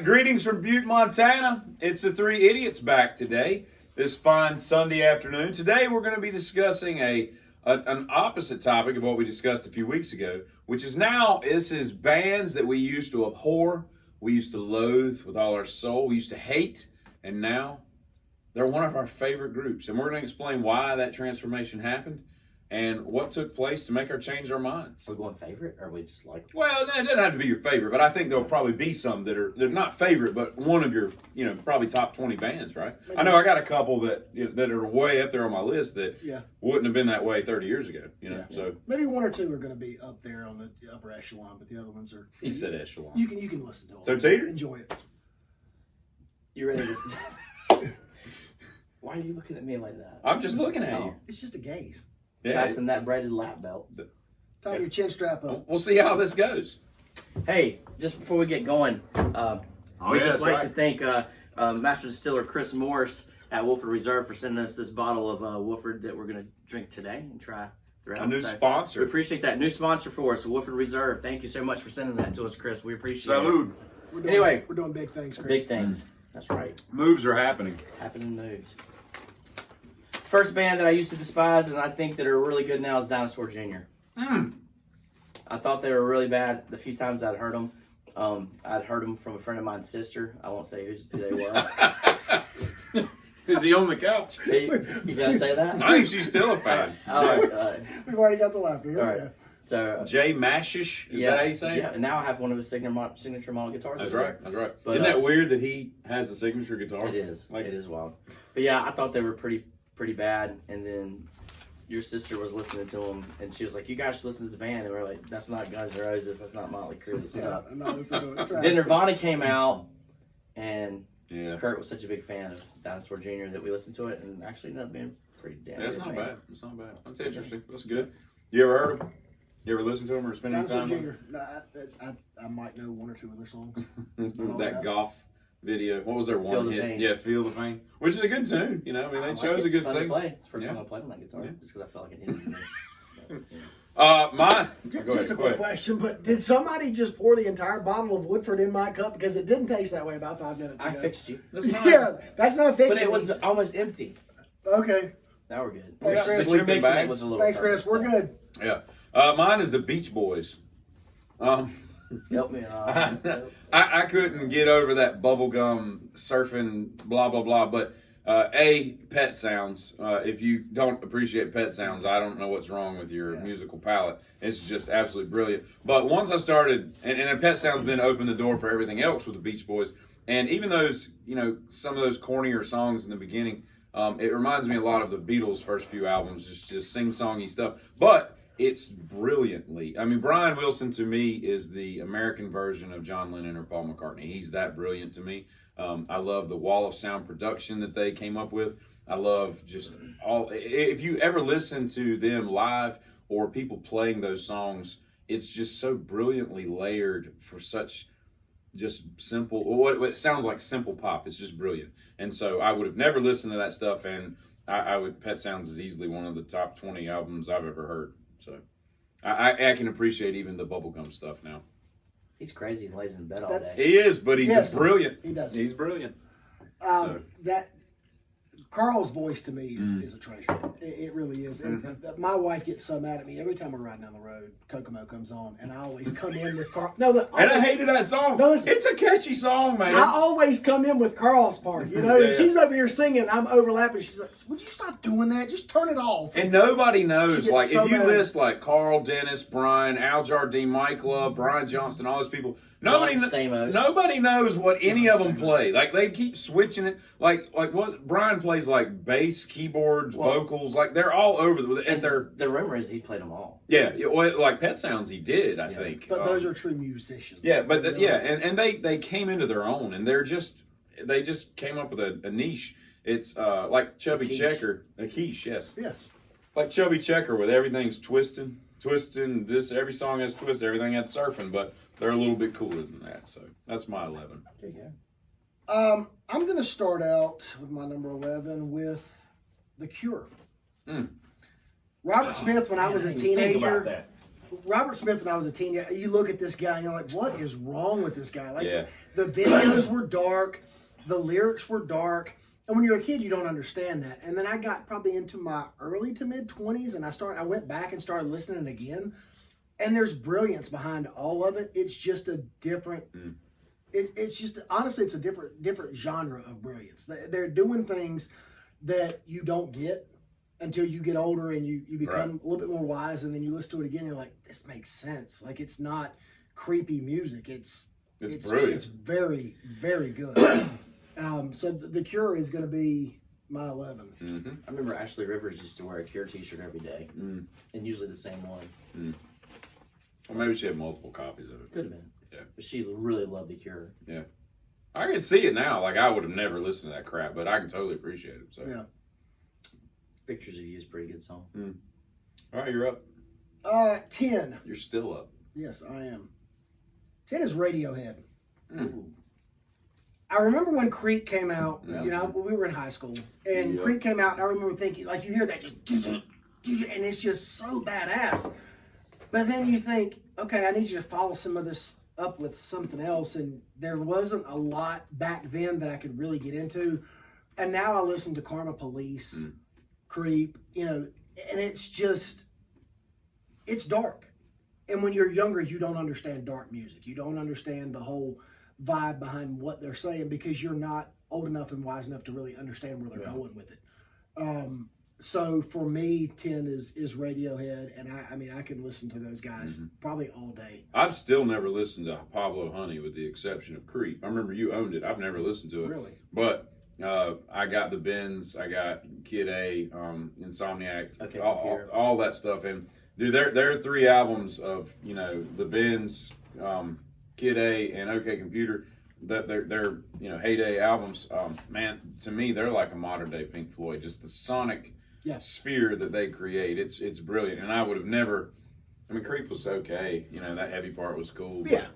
greetings from Butte, Montana. It's the Three Idiots back today, this fine Sunday afternoon. Today we're going to be discussing an opposite topic of what we discussed a few weeks ago, which is this is bands that we used to abhor, we used to loathe with all our soul, we used to hate, and now they're one of our favorite groups. And we're going to explain why that transformation happened and what took place to make our change our minds. Are we going favorite, or are we just like... Well, it doesn't have to be your favorite, but I think there'll probably be some that are they're not favorite, but one of your, probably top 20 bands, right? Maybe. I know I got a couple that that are way up there on my list that wouldn't have been that way 30 years ago, So maybe one or two are going to be up there on the upper echelon, but the other ones are... He said echelon. You can listen to them. So, Teeter? Enjoy it. You ready to... Why are you looking at me like that? I'm just looking at you. It's just a gaze. Yeah, Fasten that braided lap belt. Tie your chin strap up. We'll see how this goes. Hey, just before we get going, we'd just like to thank Master Distiller Chris Morris at Woodford Reserve for sending us this bottle of Woodford that we're going to drink today and try throughout. A new sponsor. We appreciate that. New sponsor for us, Woodford Reserve. Thank you so much for sending that to us, Chris. We appreciate Salud. it. Anyway, we're doing big things, Chris. Big things. That's right. Moves are happening. Happening moves. First band that I used to despise and I think that are really good now is Dinosaur Jr. I thought they were really bad the few times I'd heard them. I'd heard them from a friend of mine's sister. I won't say who they were. Is he on the couch? Hey, you gotta say that? I think she's still a fan. We've already got the laughter. Here we go. So Jay Mashish, is that how you say it? Yeah, and now I have one of his signature model guitars. That's right. That's right. But, Isn't that weird that he has a signature guitar? It is. It is wild. But yeah, I thought they were pretty bad, and then your sister was listening to them, and she was like, "You guys should listen to this band." And we were like, "That's not Guns N' Roses. That's not Motley Crue." So then Nirvana came out, and Kurt was such a big fan of Dinosaur Jr. that we listened to it, and actually ended up being pretty damn. That's not bad. It's not bad. That's interesting. That's good. You ever heard them? You ever listen to them or spend any time with them? I might know one or two of their songs. that Goff video. What was their one hit? Pain. Yeah, Feel the Pain. Which is a good tune. They chose a good singer. It's the first time I played on that guitar, just because I felt like it needed to. Just a quick question, but did somebody just pour the entire bottle of Woodford in my cup? Because it didn't taste that way about 5 minutes ago. I fixed you. That's not fixing. But it was almost empty. Okay. Now we're good. Thanks, Chris. Your mixing it was a little. Thanks, Chris. We're good. Yeah. Mine is the Beach Boys. Help me. I couldn't get over that bubblegum surfing blah blah blah, but Pet Sounds. If you don't appreciate Pet Sounds, I don't know what's wrong with your musical palate. It's just absolutely brilliant. But once I started, and Pet Sounds then opened the door for everything else with the Beach Boys. And even those, some of those cornier songs in the beginning, it reminds me a lot of the Beatles' first few albums, just sing-songy stuff. But it's brilliantly. Brian Wilson to me is the American version of John Lennon or Paul McCartney. He's that brilliant to me. I love the wall of sound production that they came up with. I love just all. If you ever listen to them live or people playing those songs, it's just so brilliantly layered for such just simple. What it sounds like simple pop. It's just brilliant. And so I would have never listened to that stuff. And I would. Pet Sounds is easily one of the top 20 albums I've ever heard. So I can appreciate even the bubblegum stuff now. He's crazy and lays in bed all day. He is, but he's brilliant. He does. He's brilliant. That Carl's voice to me is a treasure. It really is. And my wife gets so mad at me every time we're riding down the road. Kokomo comes on, and I always come in with Carl. And I hated that song. No, it's a catchy song, man. I always come in with Carl's part. And she's over here singing. I'm overlapping. She's like, "Would you stop doing that? Just turn it off." And nobody knows. Like so if you mad. list like Carl, Dennis, Brian, Al Jardine, Mike Love, Brian Johnston, all those people. Nobody knows what any of them play. Like they keep switching it. Like what Brian plays like bass, keyboards, vocals. Like they're all over the rumor is he played them all. Yeah, like Pet Sounds, he did. I think. But those are true musicians. Yeah, but and they came into their own, and they just came up with a niche. It's like Chubby Checker, a quiche, yes, like Chubby Checker, with everything's twisting. This every song has twist, everything has surfing, but they're a little bit cooler than that. So that's my 11. There you go. I'm going to start out with my number 11 with The Cure. Robert Smith, when I was a teenager. Robert Smith, when I was a teen, you look at this guy and you're like, what is wrong with this guy? Like, Yeah. the videos were dark, the lyrics were dark. And when you're a kid, you don't understand that. And then I got probably into my early to mid 20s, and I went back and started listening again. And there's brilliance behind all of it. It's just a different. It's just honestly, it's a different genre of brilliance. They're doing things that you don't get until you get older and you become a little bit more wise, and then you listen to it again. You're like, this makes sense. Like, it's not creepy music. It's brilliant. It's very, very good. So the Cure is going to be my 11. Mm-hmm. I remember Ashley Rivers used to wear a Cure T-shirt every day, and usually the same one. Well, maybe she had multiple copies of it. Could have been. Yeah. But she really loved the Cure. Yeah. I can see it now. Like, I would have never listened to that crap, but I can totally appreciate it. So. Yeah. Pictures of You is a pretty good song. All right, you're up. 10. You're still up. Yes, I am. 10 is Radiohead. Ooh. I remember when Creep came out, Yeah. you know, we were in high school, and Yeah. Creep came out, and I remember thinking, like, you hear that just, and it's just so badass. But then you think, okay, I need you to follow some of this up with something else, and there wasn't a lot back then that I could really get into. And now I listen to Karma Police, Creep, you know, and it's just, it's dark. And when you're younger, you don't understand dark music. You don't understand the whole vibe behind what they're saying because you're not old enough and wise enough to really understand where they're going with it. So for me, 10 is Radiohead, and I mean I can listen to those guys probably all day. I've still never listened to Pablo Honey with the exception of Creep. I remember you owned it. I've never listened to it. Really? But I got the Bends, I got Kid A, Insomniac, Okay, all that stuff. And dude, there are 3 albums of, you know, the Bends, Kid A, and OK Computer. That they're you know, heyday albums. Man, to me they're like a modern day Pink Floyd. Just the sonic sphere that they create. It's brilliant. And I would have never. I mean, Creep was okay. You know, that heavy part was cool. Yeah.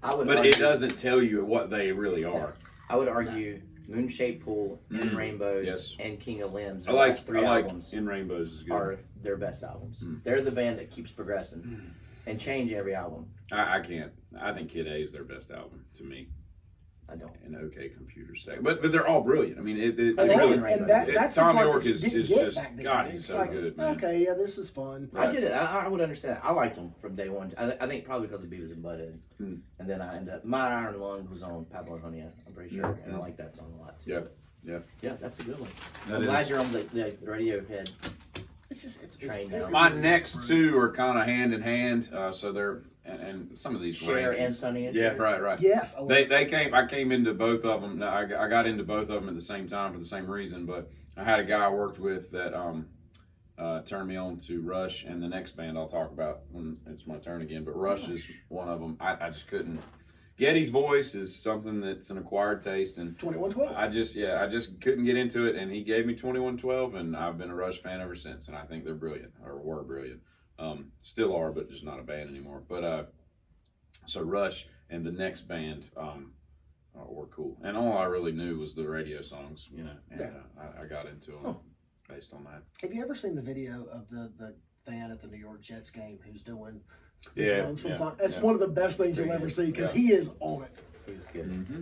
But it doesn't tell you what they really are. I would argue Moonshaped Pool, In Rainbows, and King of Limbs. I like three albums In Rainbows is good. are their best albums. They're the band that keeps progressing and change every album. I can't. I think Kid A is their best album to me. I don't. And OK Computer second, but they're all brilliant. I mean, it And, really. that's the Tom part York that you is didn't just get back then. God. He's It's so like, good, man. Okay, yeah, this is fun. I get it. I would understand. I liked them from day one. I think probably because of Beavis and Butthead. And then I ended up, My Iron Lung was on Pablo Honey, I'm pretty sure. And I like that song a lot too. Yeah. Yeah, that's a good one. That I'm is. glad you're on the Radiohead It's train now. My next 2 are kind of hand in hand. So they're and some of these Cher rankings. and Sonny and Yeah, Cher. right. Yes, I came into both of them. I got into both of them at the same time for the same reason. But I had a guy I worked with that turned me on to Rush, and the next band I'll talk about when it's my turn again. But Rush is one of them. I just couldn't. Geddy's voice is something that's an acquired taste, and 2112. I just couldn't get into it. And he gave me 2112, and I've been a Rush fan ever since. And I think they're brilliant, or were brilliant. Still are, but just not a band anymore. But so Rush and the next band were cool, and all I really knew was the radio songs, you know. And I got into them based on that. Have you ever seen the video of the fan at the New York Jets game who's doing Yeah, drums from yeah, time? That's yeah. one of the best things you'll ever see because he is on it. He was good. Mm-hmm.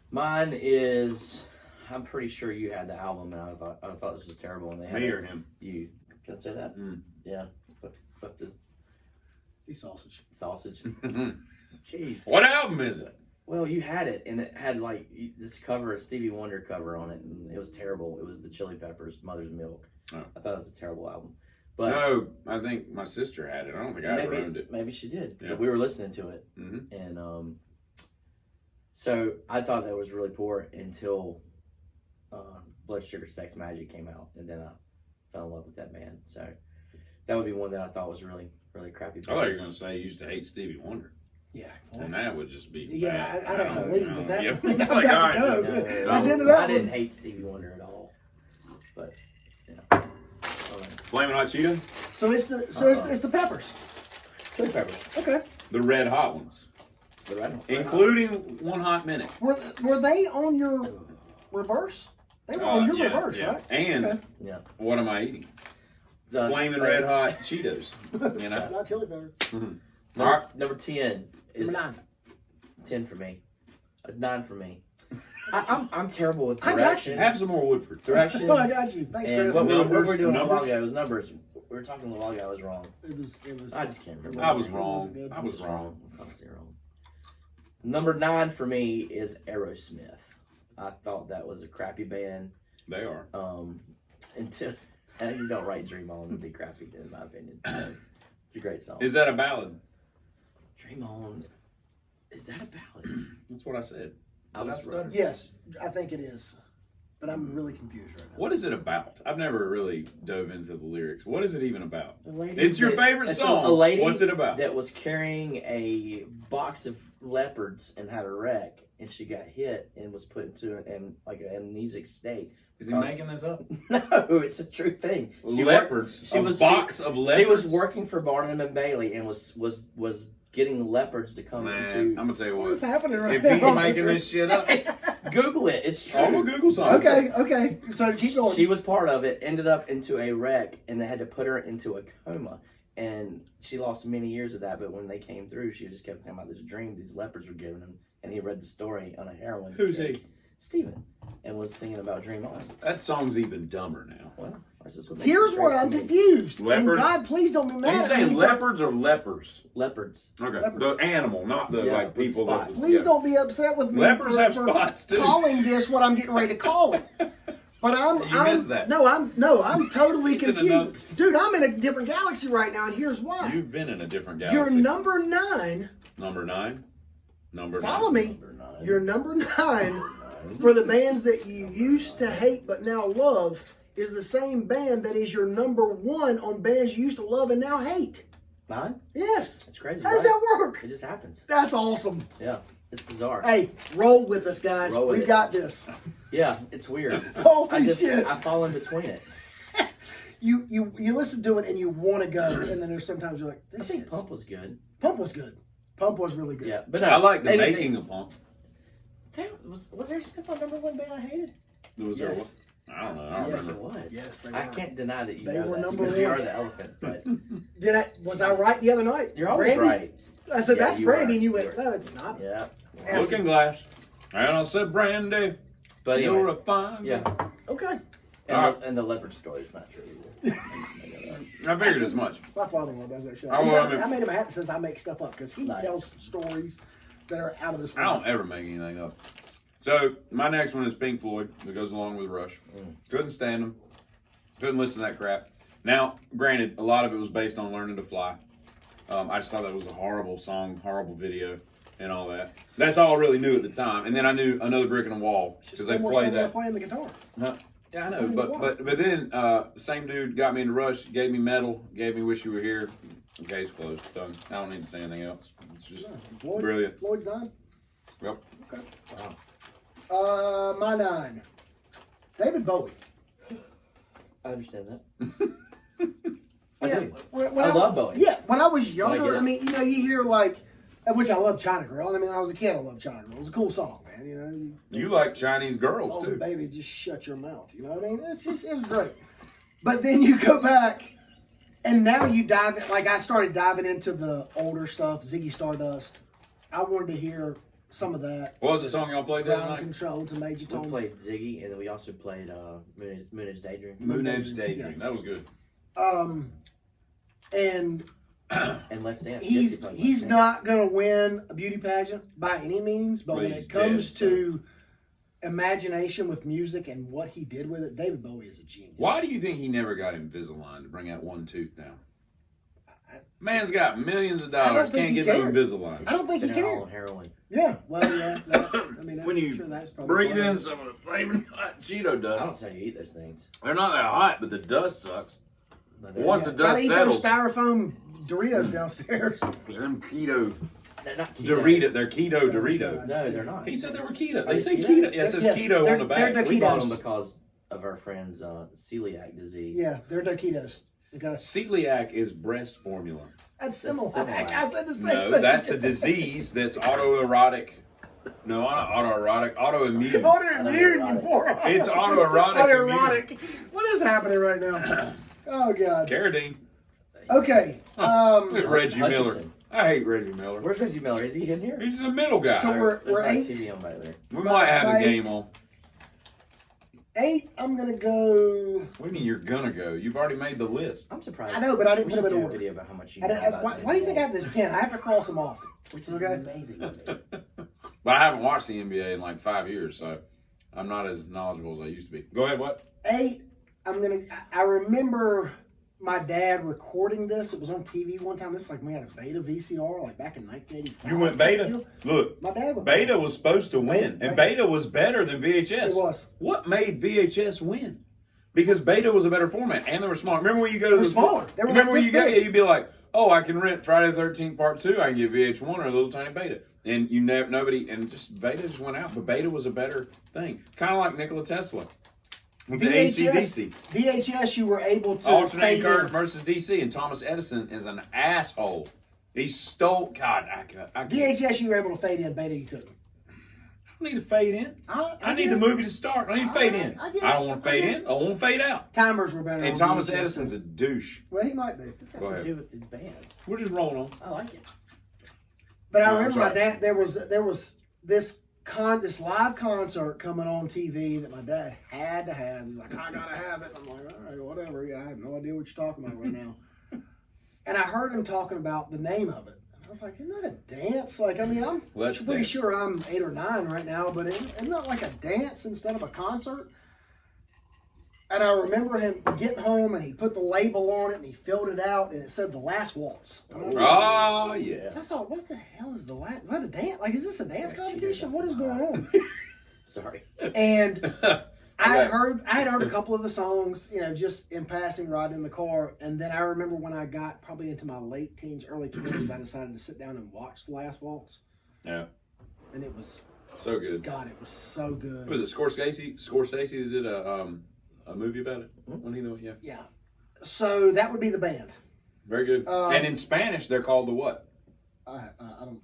Mine is, I'm pretty sure you had the album, and I thought this was terrible. And they had Me or him? You. Can I say that? Yeah. But the Sausage. sausage. Jeez. What album is it? Well, you had it, and it had like this cover, a Stevie Wonder cover on it, and it was terrible. It was the Chili Peppers, Mother's Milk. Oh. I thought it was a terrible album. But No, I think my sister had it. I don't think I ever owned it. maybe she did. Yeah. But we were listening to it, Mm-hmm. and so I thought that was really poor until Blood Sugar Sex Magic came out, and then I fell in love with that band. So that would be one that I thought was really, really crappy. I thought you were going to say you used to hate Stevie Wonder. Yeah. And that would just be Yeah, bad. I'd have to don't leave know. with that. Yeah. I've got Like, to all right, go. dude. That's into that I didn't one. hate Stevie Wonder at all, but yeah. Flamin' Hot Cheetah? So it's the it's the Peppers. Chili Peppers. Okay. The Red Hot ones. The Red Hot. Including One Hot Minute. Were they on your reverse? They were on your Yeah, reverse, yeah. right? And Okay. Yeah. What Am I Eating? Flaming red hot Cheetos. You know. Not chili pepper. All right. Number 10 is Number 9. 10 for me. A 9 for me. I'm terrible with I got you. directions. Have some more Woodford. Directions. Oh, I got you. Thanks, And Chris. what we were Numbers, doing a while numbers? ago, it was numbers. We were talking a while ago, I was wrong. It was. I just can't remember. I was It wrong. wasn't good. I was wrong. Constantly wrong. Number 9 for me is Aerosmith. I thought that was a crappy band. They are. Until you don't write Dream On and be crappy, in my opinion. It's a great song. Is that a ballad? Dream On. Is that a ballad? That's what I said. I was stutter? wrong. Yes, I think it is. But I'm really confused right now. What is it about? I've never really dove into the lyrics. What is it even about? A lady It's your that- favorite it's song. A lady What's it about? that was carrying a box of leopards and had a wreck, and she got hit and was put into an amnesic state. Is he making this up? No, it's a true thing. Leopards. She a was box of leopards. She was working for Barnum and Bailey and was getting leopards to come Man, into. I'm gonna tell you What is what. happening right If now? he's making this shit up, Google it. It's true. I'm gonna Google something. Okay. So keep going. She was part of it, ended up into a wreck, and they had to put her into a coma. And she lost many years of that, but when they came through, she just kept talking about this dream these leopards were giving him. And he read the story on a heroin. Who's kick. he? Steven. And was singing about Dream On. That song's even dumber now. Well, that's just what makes Here's it where great I'm to me. confused. Leopard? And God, please don't be Are you mad at saying me. leopards or lepers? Leopards. Okay, Leopards. the animal, not the Yeah, like with people. spots. Please yeah. don't be upset with me Leopards for, have for spots, too. calling this what I'm getting ready to call it. But I'm miss that? No, I'm totally He's in confused. another- Dude, I'm in a different galaxy right now, and here's why. You've been in a different You're galaxy. number 9. Number 9. Number Follow 9. me. You're number 9 for the bands that you used to hate but now love is the same band that is your number 1 on bands you used to love and now hate. Mine? Yes. It's crazy. How does right? that work? It just happens. That's awesome. Yeah. It's bizarre. Hey, roll with us, guys. Roll with We've it. got this. Yeah, it's weird. Holy shit. I fall in between it. You listen to it and you want to go, and then there's sometimes you're like, I this think shit's- Pump was good. Pump was good. Pump was really good. Yeah, but no, I like the anything- making of Pump. Was Aerosmith my number 1 band I hated? Was there Yes. one? I don't know. I don't Yes. It remember. was. Yes, they I were. can't deny that you They know were that number because you one. are the elephant. But Was I right the other night? you're always Brandy? right. I said, Yeah, that's you Brandy, were. and you went, You were. no, it's not. Yeah. Ask Looking him. Glass. And I said, Brandy, But you're anyway, a fine. yeah. Okay. And the leopard story is not true either. I figured as much. My father-in-law does that show. Oh, well, I mean- I made him a hat that says I make stuff up because he Nice. tells stories that are out of this I world. don't ever make anything up. So my next one is Pink Floyd. That goes along with Rush. Couldn't stand them. Couldn't listen to that crap. Now, granted, a lot of it was based on Learning to Fly. I just thought that was a horrible song, horrible video, and all that. That's all I really knew at the time. And then I knew Another Brick in the Wall because they More play time than that. playing the guitar. Huh? Yeah, I know, Learning to Fly. but then the same dude got me into Rush, gave me Metal, gave me Wish You Were Here. Case closed, done. I don't need to say anything else. It's just Floyd, brilliant. Floyd's 9. Yep. Okay. Wow. My 9. David Bowie. I understand that. I Yeah, do. when I love Bowie. Yeah, when I was I younger, get it. I mean, you know, you hear like, which I love China Girl. And I mean, when I was a kid, I loved China Girl. It was a cool song, man. You know, You like Chinese girls oh too. baby, just shut your mouth. You know what I mean? It was great. But then you go back, and now you dive in. Like I started diving into the older stuff, Ziggy Stardust. I wanted to hear some of that. What was the song y'all played the other Ground night? Control to Major We Tom. played Ziggy, and then we also played Moon Age Daydream. Moon Age Daydream. Yeah. That was good. And And Let's Dance. he's Gypsy played he's Let's Dance. not gonna win a beauty pageant by any means, but But when he's it comes dead, to imagination with music and what he did with it, David Bowie is a genius. Why do you think he never got Invisalign to bring that one tooth down? Man's got millions of I don't dollars, think can't he get no cared. Invisalign. I don't think he They're all cared. on heroin. Yeah, well, yeah. I mean, When I'm you sure that's probably breathe why. in some of the flaming hot Cheeto I dust. don't say you eat those things. They're not that hot, but the dust sucks. No, they're Once not. the Gotta dust eat those settles, styrofoam Doritos downstairs. them keto They're not keto. Dorito, they're keto Doritos. No, they're not. He said they were keto. Are They they say keto? keto. Yeah, it says Yes, keto they're- on the they're back. the We bought them Ketos. because of our friend's celiac disease. Yeah, they're Dokitos. Okay. Celiac is breast formula. That's similar. similar. I said the same No, thing. that's a disease that's autoerotic. No, not autoerotic. Autoimmune. Autoimmune, you moron. It's autoerotic Autoerotic. What is happening right now? Oh God. Carradine. Okay. Look at Reggie Miller. Hutchinson. I hate Reggie Miller. Where's Reggie Miller? Is he in here? He's a middle guy. So we're There's not 8. TV on back there. We might have a Right. game on. 8. I'm gonna go. What do you mean you're gonna go? You've already made the list. I'm surprised. I know, but I didn't We put them should in do a order. video about how much you I know don't- about why do you think I have this pen? I have to cross them off. Which is Okay. amazing. But I haven't watched the NBA in like 5 years, so I'm not as knowledgeable as I used to be. Go ahead, what? 8. I remember my dad recording this. It was on TV one time. This is like we had a Beta VCR, like back in 1985. You went Beta? Look, My dad went Beta was supposed to win, and Beta was better than VHS. It was. What made VHS win? Because Beta was a better format, and they were smaller. Remember when you go to They were the smaller. They were remember like when this you go, big. you'd be like, "Oh, I can rent Friday the 13th Part 2. I can get VH1 or a little tiny Beta." And you never nobody and just Beta just went out, but Beta was a better thing, kind of like Nikola Tesla with the AC/DC. VHS, you were able to Alternating fade current in. versus DC, and Thomas Edison is an asshole. He stole. God, I can't. VHS, you were able to fade in. Beta, you couldn't. I need to fade in. I need get the it. movie to start. I need to fade in. I get it. I don't want to I fade get in. I want to fade out. Timers were better. And on Thomas VHS. Edison's a douche. Well, he might be. What's that Go to ahead. do with the bands? We're just rolling on. I like it. But I No, I'm remember my sorry. dad. There was this live concert coming on TV that my dad had to have. He's like, I gotta have it. I'm like, all right, whatever. Yeah, I have no idea what you're talking about right now. And I heard him talking about the name of it. And I was like, isn't that a dance? Like, I mean, I'm Let's pretty Dance. sure I'm 8 or 9 right now, but isn't that like a dance instead of a concert? And I remember him getting home and he put the label on it and he filled it out and it said The Last Waltz. And I was like, Oh I yes. thought, what the hell is the last? Is that a dance? Like, is this a dance Yeah, competition? that's What the is going on? Sorry. And I Okay. had heard a couple of the songs, you know, just in passing, riding in the car. And then I remember when I got probably into my late teens, early 20s, I decided to sit down and watch The Last Waltz. Yeah. And it was, So good. God, it was so good. Was it Scorsese? Scorsese that did a movie about it. When he yeah. Yeah. So that would be the band. Very good. And in Spanish, they're called the what? I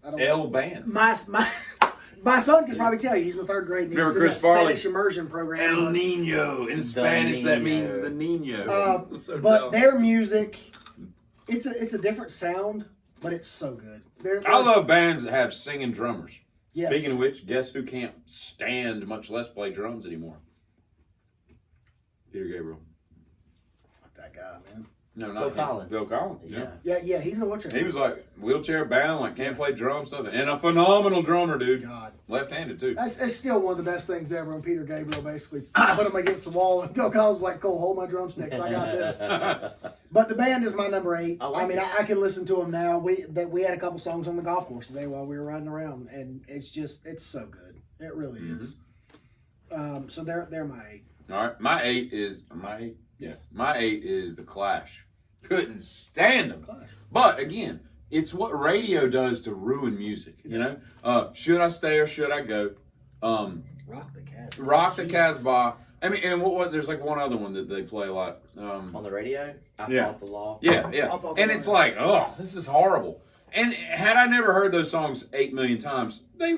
don't. El Band. My son can probably tell you. He's in the 3rd grade. And Remember he's in Chris that Farley? Spanish immersion program. El Nino. In Spanish, that means the Nino. So But dumb. their music, it's a different sound, but it's so good. I love bands that have singing drummers. Yes. Speaking of which, guess who can't stand, much less play drums anymore? Peter Gabriel. That guy, man. No, Phil not him. Collins. Phil Collins. Yeah. Yeah, he's a wheelchair. He was like wheelchair bound, like can't play drums, nothing. And a phenomenal drummer, dude. God. Left-handed too. That's still one of the best things ever when Peter Gabriel basically put him against the wall and Phil Collins was like, Cole, hold my drumsticks. I got this. But the band is my number 8. I like it. I can listen to them now. We had a couple songs on the golf course today while we were riding around, and it's so good. It really is. So they're my 8. All right, my 8 is Yes. My 8 is the Clash. Couldn't stand them. Clash. But again, it's what radio does to ruin music. You know, should I stay or should I go? Rock the Casbah. Rock the Jesus. Casbah. I mean, and what? There's like one other one that they play a lot. On the radio, I Yeah. fought the law. Yeah. I thought And they it's were- like, oh, this is horrible. And had I never heard those songs 8 million times, they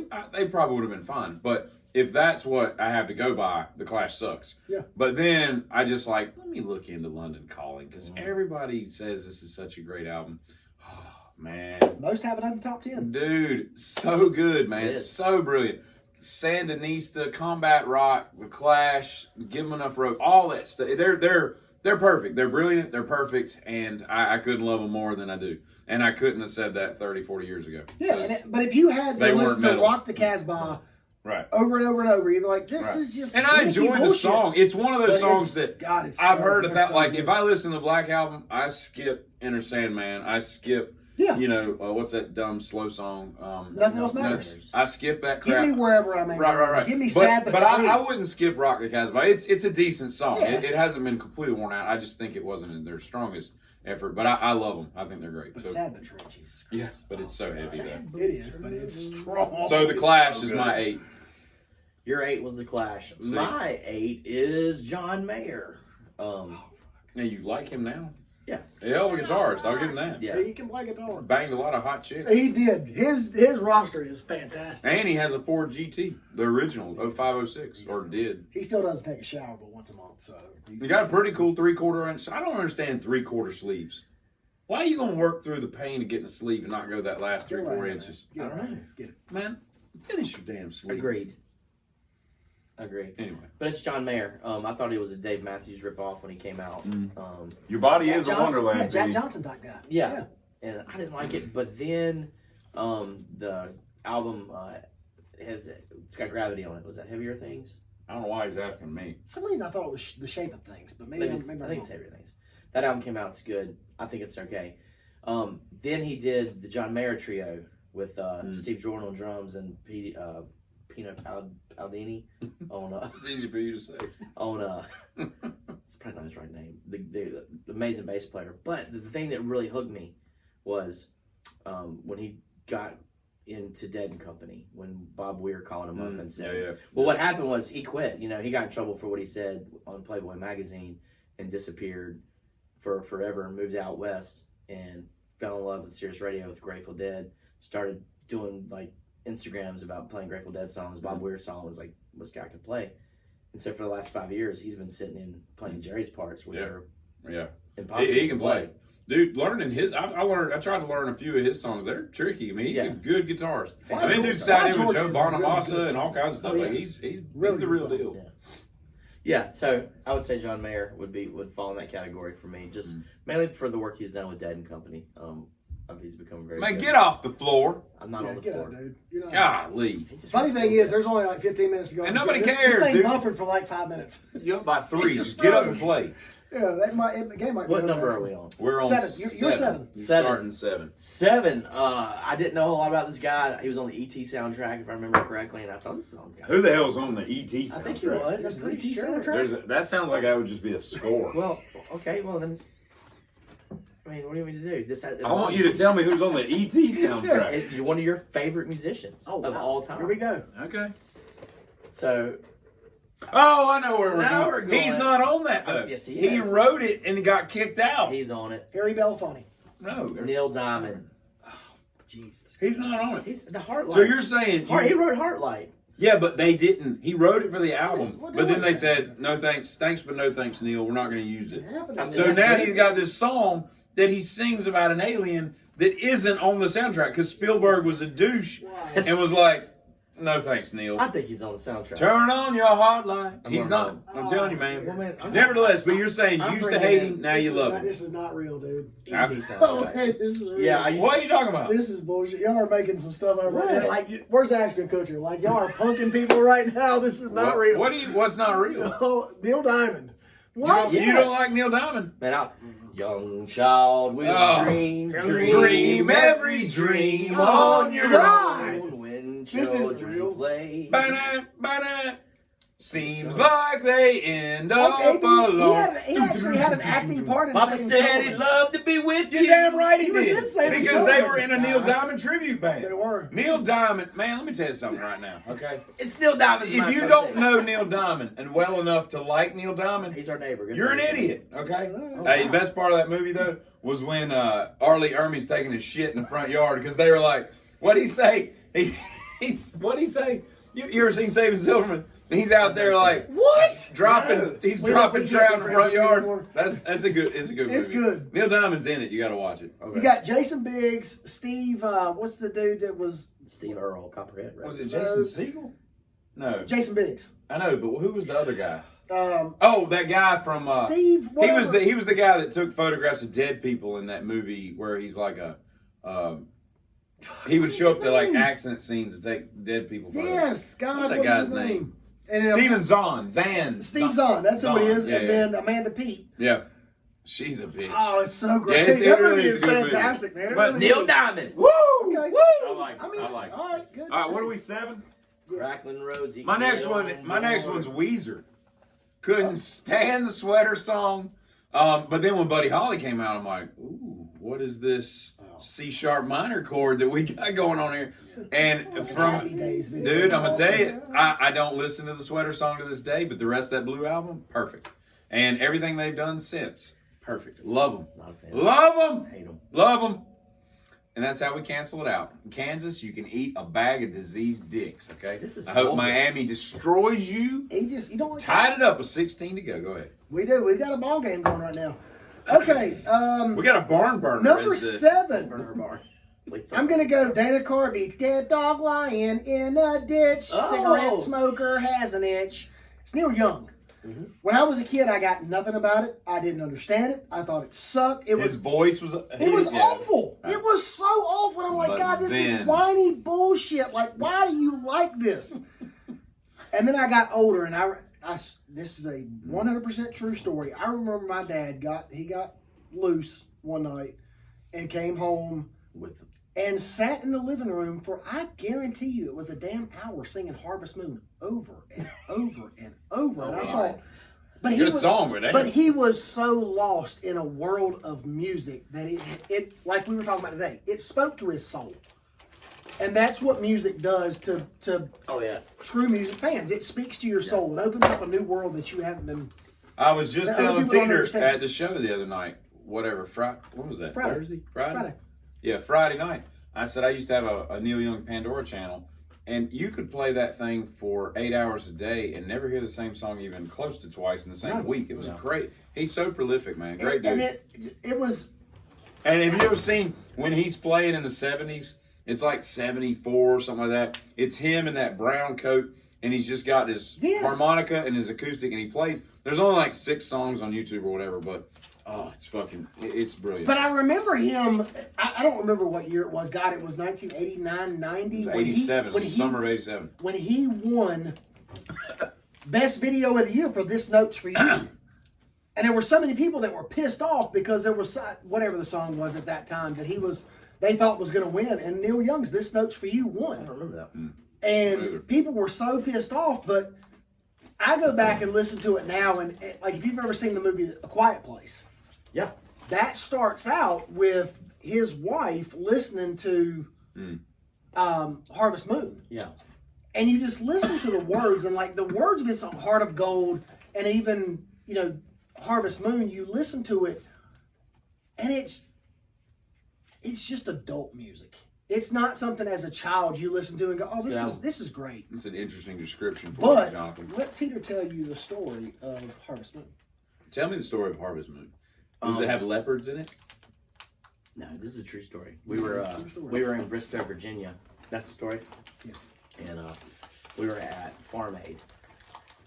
probably would have been fine. But if that's what I have to go by, the Clash sucks. Yeah. But then I just like, let me look into London Calling because everybody says this is such a great album. Oh, man. Most have it on the top 10. Dude, so good, man. It is. So brilliant. Sandinista, Combat Rock, The Clash, Give 'Em Enough Rope, all that stuff. They're perfect. They're brilliant. They're perfect. And I couldn't love them more than I do. And I couldn't have said that 30, 40 years ago. Yeah, 'Cause- but if you had they to weren't listen to metal. Rock the Casbah right. over and over and over, you'd be like, this Right. is just And I gimmicky enjoy the bullshit. song. It's one of those But songs it's- that God, it's I've so- heard of they're that. so Like, good. if I listen to the Black Album, I skip Enter Sandman. I skip, Yeah. what's that dumb slow song? Nothing Else Matters. I skip that Give crap. me Wherever I May Right. Roam. Give me but, Sad But True. I wouldn't skip Rock the Casbah. It's a decent song. Yeah. It hasn't been completely worn out. I just think it wasn't in their strongest effort. But I love them. I think they're great. But So, Sad But True, Jesus Christ. yeah, but it's so heavy though. It is, but it's strong. So the Clash It's is so my good. 8. Your 8 was the Clash. See? My 8 is John Mayer. Now you like him now? Yeah. Hell of a guitarist. I'll give him that. Yeah. He can play guitar. Banged a lot of hot chicks. He did. His roster is fantastic. And he has a Ford GT, the original 0506, or did. He still doesn't take a shower but once a month. So He got a pretty cool 3/4 inch. I don't understand 3/4 sleeves. Why are you going to work through the pain of getting a sleeve and not go that last 3/4 inches? Get I it don't right. know. Get it. Man, finish your damn sleeve. Agreed. Anyway, But it's John Mayer. I thought he was a Dave Matthews ripoff when he came out. Your body Jack is a Johnson, wonderland. yeah, Jack G. Johnson type guy. Yeah. And I didn't like it. But then the album it's got Gravity on it. Was that Heavier Things? I don't know why he's asking me. For some reason I thought it was the shape of things, but maybe, I maybe think I'm it's wrong. Heavier Things. That album came out. It's good. I think it's okay. Then he did the John Mayer trio with Steve Jordan on drums and Pino Palladini on It's easy for you to say. it's probably not his right name. The amazing bass player. But the thing that really hooked me was when he got into Dead and Company, when Bob Weir called him up and said, well, what happened was he quit. You know, he got in trouble for what he said on Playboy magazine and disappeared for forever and moved out west and fell in love with Sirius Radio with Grateful Dead. Started doing like Instagrams about playing Grateful Dead songs. Bob Weir song was like, this guy could play. And so for the last 5 years, he's been sitting in playing Jerry's parts, which are impossible. He can play. Dude, learning his, I tried to learn a few of his songs. They're tricky. I mean, he's a good guitarist. I mean, dude sat in with Joe Bonamassa and all kinds of stuff. Like, he's Really the real good deal. Yeah, so I would say John Mayer would fall in that category for me, just mainly for the work he's done with Dead and Company. He's become very Man, good. get off the floor. I'm not on the Get floor. out, dude. You're not. Golly. Funny thing is, there's only like 15 minutes to go. And nobody this cares, thing dude. buffered for like 5 minutes. You're up by 3. Just get up and play. Yeah, the game might be What over number next. are we on? We're on 7. You're 7. You're 7. starting 7. 7. I didn't know a lot about this guy. He was on the ET soundtrack, if I remember correctly, and I thought this song. Who the hell's on the ET soundtrack? I think he was. There's I'm pretty an ET sure. soundtrack? That sounds like that would just be a score. Well, okay, well then. I mean, what do you want me to do? I want you to tell me who's on the ET soundtrack. You're one of your favorite musicians of all time. Here we go. Okay. So, Oh, I know where Now we're we're going. going. He's not on that, though. Yes, he He is. wrote it and he got kicked out. he's on it. Harry Belafonte. No, Oh, Neil Diamond. Jesus. he's not on it. He's the Heartlight. So you're saying... He wrote Heartlight. Yeah, but they didn't. He wrote it for the album. What But then they was said, no thanks, but no thanks, Neil. We're not going to use it. What happened? I'm So Is that now true? he's got this song that he sings about an alien that isn't on the soundtrack because Spielberg was a douche and was like, no thanks, Neil. I think he's on the soundtrack. Turn on your heart light. He's gonna not. know. I'm telling you, man. Well, man, Nevertheless, but you're saying I'm used to bringing hate in- him, now you love him. This is not real, dude. ET I- Oh, soundtrack. hey, this is real. Yeah, I used What are you talking about? This is bullshit. Y'all are making some stuff over What? there. Like, where's Ashton Kutcher? Like, y'all are punking people right now. This is not real. What's not real? Oh, Neil Diamond. You What? don't, you don't like Neil Diamond? Man, young child will Oh. Dream every dream on your God. own. When This is children real. play. Ba-da. Seems like they end up Okay, alone. he actually had an acting part in Papa Saving said Silverman. he'd love to be with you. You're damn right he He was did. in Saving Because they Silverman were in a at the Neil time. Diamond tribute band. They were. Neil Diamond, man, let me tell you something right now, okay? It's Neil Diamond. If you don't know Neil Diamond and well enough to like Neil Diamond, he's our neighbor. you're an idiot, okay? Oh, Hey, the best part of that movie, though, was when Arlie Ermey's taking his shit in the front yard because they were like, what'd he say? What'd he say? You ever seen Saving Silverman? And he's out there like, What? dropping, he's We dropping don't- trout in the front yard. anymore. It's a good movie. It's good. Neil Diamond's in it. You got to watch it. You got Jason Biggs, Steve, what's the dude that was Steve Earle, Copperhead. Right? Was it Jason Segel? No, Jason Biggs? I know, but who was the other guy? Um, Oh, that guy from Steve, He was whatever. he was the guy that took photographs of dead people in that movie where he's like a. He would show up to like accident scenes and take dead people photos. Yes, God, What's that what is guy's his name? And then, Steven Zahn. Steve Zahn, that's who it Zahn, is. yeah, and yeah. then Amanda Peet. Yeah, she's a bitch. Oh, it's so great. Yeah, it that really movie is is a good movie. fantastic, man. It But really Neil is. Diamond. Woo! Okay. I like it. I mean, I like it. all right, good. All right, what are we 7? Crackling Rosie. My next one's Weezer. Couldn't stand the Sweater song. But then when Buddy Holly came out, I'm like, ooh, what is this C sharp minor chord that we got going on here? And Happy from Days video. dude, I'm gonna tell you, I don't listen to the Sweater song to this day, but the rest of that Blue album, perfect. And everything they've done since, Perfect. Love them. Not a fan. Love them. Hate them. Love them. And that's how we cancel it out. In Kansas, you can eat a bag of diseased dicks, okay? This is I hope vulgar. Miami destroys you. You don't like Tied it up with 16 to go. Go ahead. We do. We've got a ball game going right now. Okay. We got a barn burner. Number as the- 7. Burner bar. I'm going to go Dana Carvey. Dead dog lying in a ditch. Oh. Cigarette smoker has an itch. It's Neil Young. Mm-hmm. When I was a kid, I got nothing about it. I didn't understand it. I thought it sucked. His voice was. It was awful. It was so awful. And I'm like, But God, this then- is whiny bullshit. Like, why do you like this? And then I got older, and this is a 100% true story. I remember my dad got loose one night and came home With and sat in the living room for, I guarantee you, it was a damn hour singing Harvest Moon over and over and over. And I wow. thought, but Good song, but but he was so lost in a world of music that it like we were talking about today, it spoke to his soul. And that's what music does to oh yeah. true music fans. It speaks to your soul. It opens up a new world that you haven't been. I was just That other telling people don't Teeter understand. at the show the other night, whatever, Friday, what was that? Friday. Thursday? Friday? Friday. Yeah, Friday night. I said I used to have a Neil Young Pandora channel, and you could play that thing for 8 hours a day and never hear the same song even close to twice in the same No. week. It was great. He's so prolific, man. Great dude. And it was. And have you ever seen when he's playing in the 70s? It's like 74 or something like that. It's him in that brown coat, and he's just got his Yes. harmonica and his acoustic, and he plays. There's only like 6 songs on YouTube or whatever, but it's brilliant. But I remember him. I don't remember what year it was. God, it was 1989, 90. It was 87. It was the summer of 87. When he won Best Video of the Year for This Note's for You. And there were so many people that were pissed off because there was whatever the song was at that time that they thought was going to win. And Neil Young's This Note's for You I won. don't remember that. And people were so pissed off. But I go back and listen to it now. And like if you've ever seen the movie A Quiet Place. Yeah. That starts out with his wife listening to Harvest Moon. Yeah. And you just listen to the words, and like the words of his song, Heart of Gold, and even, Harvest Moon, you listen to it, and it's just adult music. It's not something as a child you listen to and go, oh, this is great. It's an interesting description for But Jonathan. let Teeter tell you the story of Harvest Moon. Tell me the story of Harvest Moon. Does it have leopards in it? No, this is a true story. We were True story. we were in Bristow, Virginia. That's the story. Yes. And we were at Farm Aid,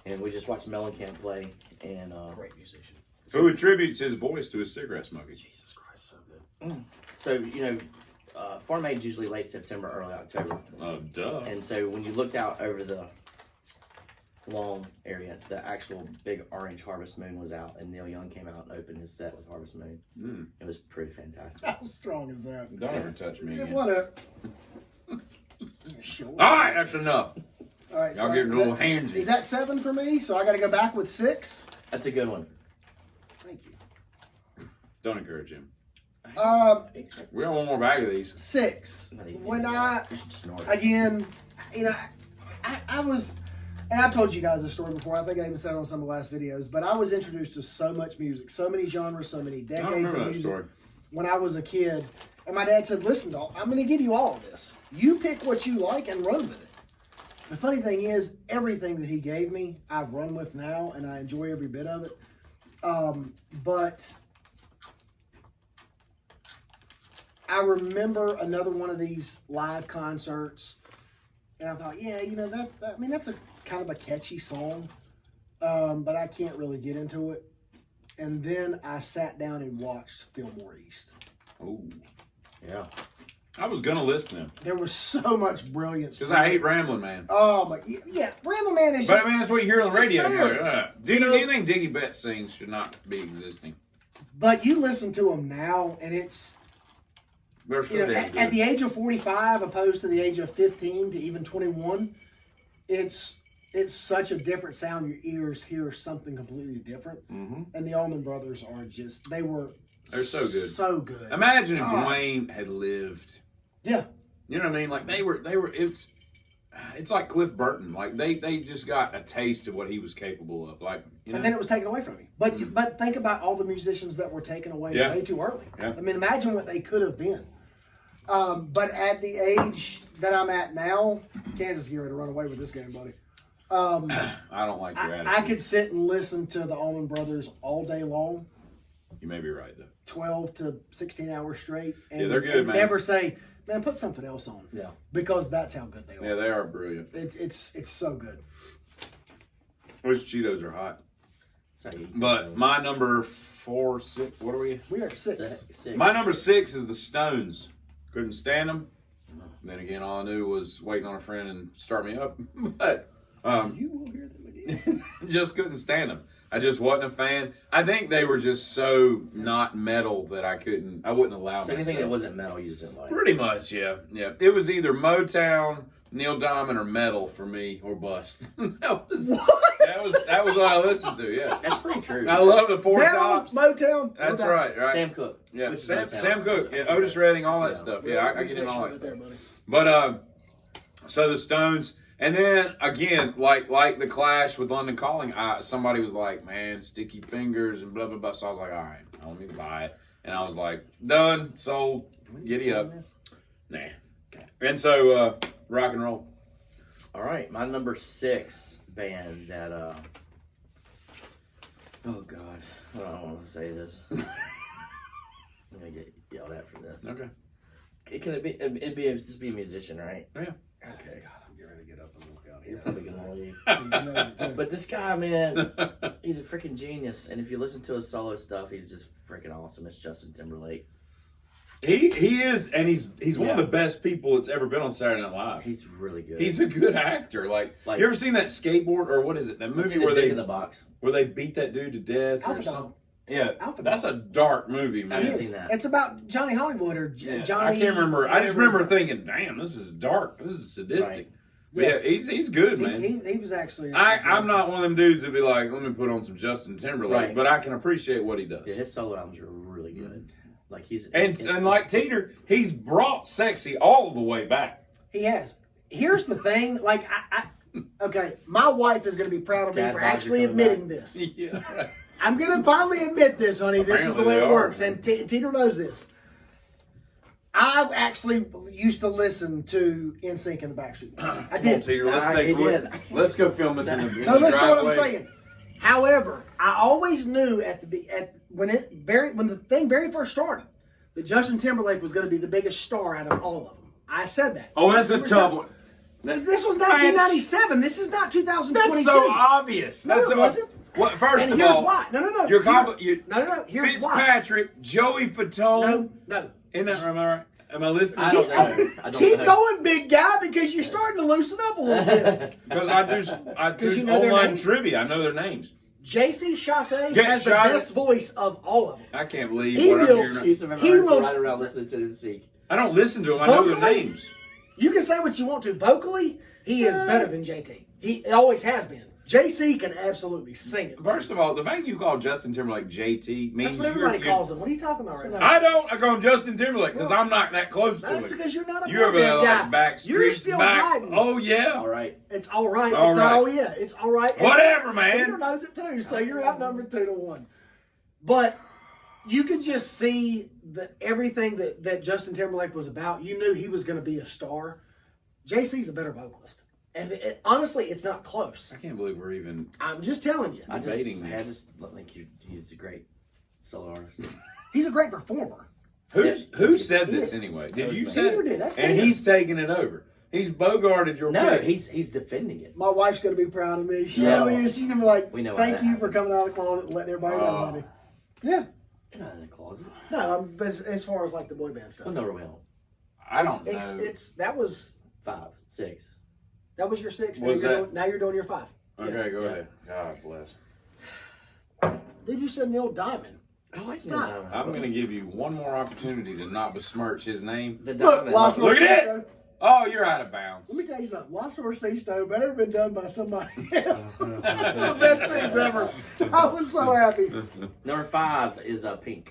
and we just watched Mellencamp play. And Great musician. Who attributes his voice to his cigarette smoking? Jesus Christ, so good. so Farm Aid's usually late September, early October. Oh, duh. And so when you looked out over the lawn area, the actual big orange Harvest Moon was out, and Neil Young came out and opened his set with Harvest Moon. It was pretty fantastic. How strong is that? Don't ever touch me Yeah, again. whatever. Sure. All right, that's enough. All right, Y'all so get a little is handsy. that 7 for me? So I got to go back with 6. That's a good one. Thank you. Don't encourage him. We don't want more bag of these. 6. Not even- When I You should snort. again, I was, and I've told you guys this story before. I think I even said it on some of the last videos. But I was introduced to so much music, so many genres, so many I don't decades remember of that music story. when I was a kid. And my dad said, "Listen, dog, I'm going to give you all of this. You pick what you like and run with it." The funny thing is, everything that he gave me, I've run with now, and I enjoy every bit of it. But I remember another one of these live concerts, and I thought, yeah, that's a kind of a catchy song, but I can't really get into it. And then I sat down and watched Fillmore East. Oh, Yeah. I was gonna list them There was so much brilliance. because I hate rambling, man. Oh my, yeah, Ramble Man is But just. I mean, that's what you hear on the It's radio. fair. You're like, do you think Diggy Betts sings should not be existing? But you listen to him now, and it's They're so damn at good. the age of 45, opposed to the age of 15 to even 21, it's such a different sound. Your ears hear something completely different. Mm-hmm. And the Allman Brothers are they're so good. so good. Imagine if Dwayne had lived. Yeah, You know what I mean? Like they were. it's like Cliff Burton. Like they just got a taste of what he was capable of. Like, you know, And then it was taken away from him. But think about all the musicians that were taken away Yeah. way too early. Yeah. I mean, imagine what they could have been. But at the age that I'm at now, Kansas is ready to run away with this game, buddy. I don't like your attitude. I could sit and listen to the Allman Brothers all day long, You may be right though. 12 to 16 hours straight, and, Yeah, they're good, and man. never say, "Man, put something else on." Yeah. Because that's how good they are. Yeah, they are brilliant. It's so good. Those Cheetos are hot. So you- But my number 4, 6. What are we? We are at 6. Six. My number 6 is the Stones. Couldn't stand them. Then again, all I knew was waiting on a friend and start me up. But You will hear them again. just couldn't stand them. I just wasn't a fan. I think they were just so not metal that I wouldn't allow So anything myself. that wasn't metal, you just didn't like. Pretty much, yeah. Yeah. It was either Motown, Neil Diamond, or metal for me, or bust. that was what I listened to, yeah. That's pretty true. I love the Four Metal, Tops. Motown. That's no doubt. right. Sam Cooke. Yeah, Which is Sam Motown. Cooke, yeah, Otis Redding, all that Yeah. stuff. Yeah, I get in all that Right stuff. there, buddy. But so the Stones, and then again, like the Clash with London Calling, somebody was like, "Man, Sticky Fingers" and blah blah blah. So I was like, "All right, I don't need to buy it," and I was like, "Done, sold, giddy up." Nah. And so rock and roll. All right, my number 6 band that oh god, I don't want to say this. I'm gonna get yelled at for this. Okay. Just be a musician, right? Yeah. Okay. I'm getting ready to get up and walk out You're here. probably gonna leave. He knows it too. But this guy, man, he's a freaking genius. And if you listen to his solo stuff, he's just freaking awesome. It's Justin Timberlake. He is, and he's one of Yeah. the best people that's ever been on Saturday Night Live. He's really good. He's a good actor. Like you ever seen that skateboard or what is it? That What's movie in the where Dick they in the Box. beat that dude to death or Alpha something? Dog. Yeah, Alpha that's Dog. a dark movie, I man. haven't seen that. It's about Johnny Hollywood or Yeah, Johnny. I can't remember. I just whatever. remember thinking, "Damn, this is dark. This is sadistic." Right. But yeah, he's good, man. He was actually. I'm not one of them dudes that be like, "Let me put on some Justin Timberlake," Right. but I can appreciate what he does. Yeah, his solo albums are really good. Like he's And like Teeter, he's brought sexy all the way back. He has. Here's the thing. Like okay, my wife is going to be proud of me Dad for Bodger actually coming admitting back. this. Yeah. I'm going to finally admit this, honey. This is the Apparently way they it are. works, and Teeter knows this. I actually used to listen to NSYNC and the Backstreet Boys. I Come on, did. Teeter. Let's I take. did. Let's go film this in the No, listen to what I'm driveway. saying. However, I always knew when the thing very first started that Justin Timberlake was going to be the biggest star out of all of them. I said that. Oh, that's a Numerous tough times. one. This was 1997. This is not 2022. That's so obvious. No, That's it so wasn't. What? First And of here's all, why. No. No. Here's why. Fitzpatrick, Joey Fatone. No. Isn't that am I right? Am I listening? I don't know. I don't Keep know. going, big guy, because you're starting to loosen up a little bit. Because I do you know their online names? trivia. I know their names. JC Chasez Get has the shot. best voice of all of them. I can't believe He what I'm will- hearing. Excuse me, He He will- right around listening to NSYNC. I don't listen to them. I know their Vocally? names. You can say what you want to. Vocally, he is better than JT. He always has been. JC can absolutely sing it. First of all, the fact you call Justin Timberlake JT means That's what everybody calls him. What are you talking about right now? I don't. I call him Justin Timberlake because I'm not that close to That's him. because you're not a You ever boy band like guy. You're Backstreet's still back? hiding. Oh yeah. All right. It's all right. All It's not right. oh yeah. It's all right. And Whatever, Peter man. knows it too, so you're outnumbered 2-1. But you could just see everything that Justin Timberlake was about. You knew he was going to be a star. JC's a better vocalist. And honestly, it's not close. I can't believe we're even. I'm just telling you. I Debating just this. think he's a great solo artist. He's a great performer. Who said He this is. anyway? Did you Peter say it? did. That's And Peter. he's taking it over. He's bogarted your No, pick. he's defending it. My wife's going to be proud of me. She Yeah. really is. She's going to be like, We know thank that you for happened. coming out of the closet and letting everybody know, honey. Yeah. You're not in the closet. No, as far as like the boy band stuff. Oh, no, we don't. I don't know. That was 5, 6. your 6. Was that- Now you're doing your 5. Okay, go Yeah. ahead. God bless. Dude, you said Neil Diamond. I like Stop. I'm going to give you one more opportunity to not besmirch his name. The Look, Diamond. Lost Look at Orsesto. it! Oh, you're out of bounds. Let me tell you something. Lost Orsesto better have been done by somebody else. One of the best things ever. I was so happy. Number 5 is Pink.